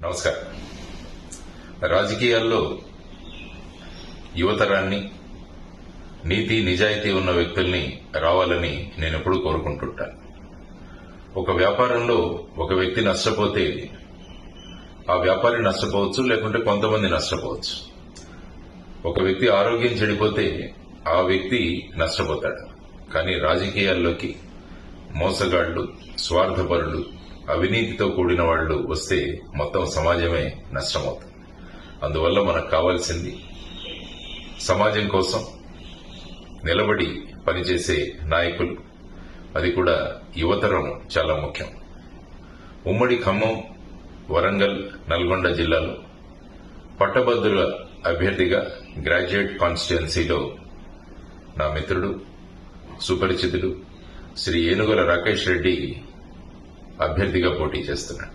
నమస్కారం. రాజకీయాల్లో యువతరాన్ని, నీతి నిజాయితీ ఉన్న వ్యక్తుల్ని రావాలని నేను ఎప్పుడూ కోరుకుంటుంటాను. ఒక వ్యాపారంలో ఒక వ్యక్తి నష్టపోతే ఆ వ్యాపారి నష్టపోవచ్చు, లేకుంటే కొంతమంది నష్టపోవచ్చు. ఒక వ్యక్తి ఆరోగ్యం చెడిపోతే ఆ వ్యక్తి నష్టపోతాడు. కానీ రాజకీయాల్లోకి మోసగాళ్లు, స్వార్థపరులు, అవినీతితో కూడిన వాళ్లు వస్తే మొత్తం సమాజమే నష్టమవుతుంది. అందువల్ల మనకు కావాల్సింది సమాజం కోసం నిలబడి పనిచేసే నాయకులు, అది కూడా యువతరం చాలా ముఖ్యం. ఉమ్మడి ఖమ్మం, వరంగల్, నల్గొండ జిల్లాలో పట్టభద్రుల అభ్యర్థిగా గ్రాడ్యుయేట్ కాన్స్టిట్యుయెన్సీలో నా మిత్రుడు, సుపరిచితుడు శ్రీ ఏనుగుల రాకేష్ రెడ్డి అభ్యర్థిగా పోటీ చేస్తున్నాడు.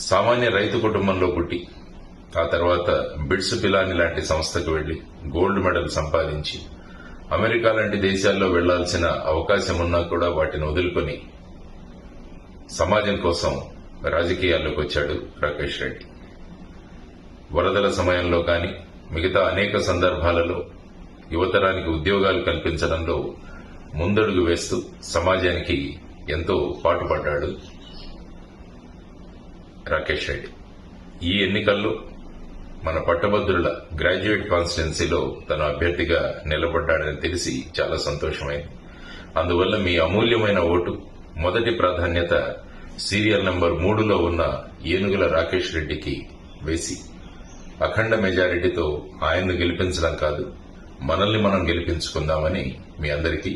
సామాన్య రైతు కుటుంబంలో పుట్టి ఆ తర్వాత బిట్స్ పిలాని లాంటి సంస్థకు వెళ్లి గోల్డ్ మెడల్ సంపాదించి అమెరికా లాంటి దేశాల్లో వెళ్లాల్సిన అవకాశం ఉన్నా కూడా వాటిని వదులుకొని సమాజం కోసం రాజకీయాల్లోకి వచ్చాడు రాకేష్ రెడ్డి. వరదల సమయంలో కానీ మిగతా అనేక సందర్భాలలో యువతరానికి ఉద్యోగాలు కల్పించడంలో ముందడుగు వేస్తూ సమాజానికి ఎంతో పాటుపడ్డాడు రాకేష్ రెడ్డి. ఈ ఎన్నికల్లో మన పట్టభద్రుల గ్రాడ్యుయేట్ కాన్స్టిట్యుయెన్సీలో తన అభ్యర్థిగా నిలబడ్డాడని తెలిసి చాలా సంతోషమైంది. అందువల్ల మీ అమూల్యమైన ఓటు మొదటి ప్రాధాన్యత సీరియల్ నంబర్ 3లో ఉన్న ఏనుగుల రాకేష్ రెడ్డికి వేసి అఖండ మెజారిటీతో ఆయన్ను గెలిపించడం కాదు, మనల్ని మనం గెలిపించుకుందామని మీ అందరికీ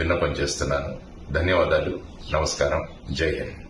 విన్నపం చేస్తున్నాను. ధన్యవాదాలు. నమస్కారం. జై హింద్.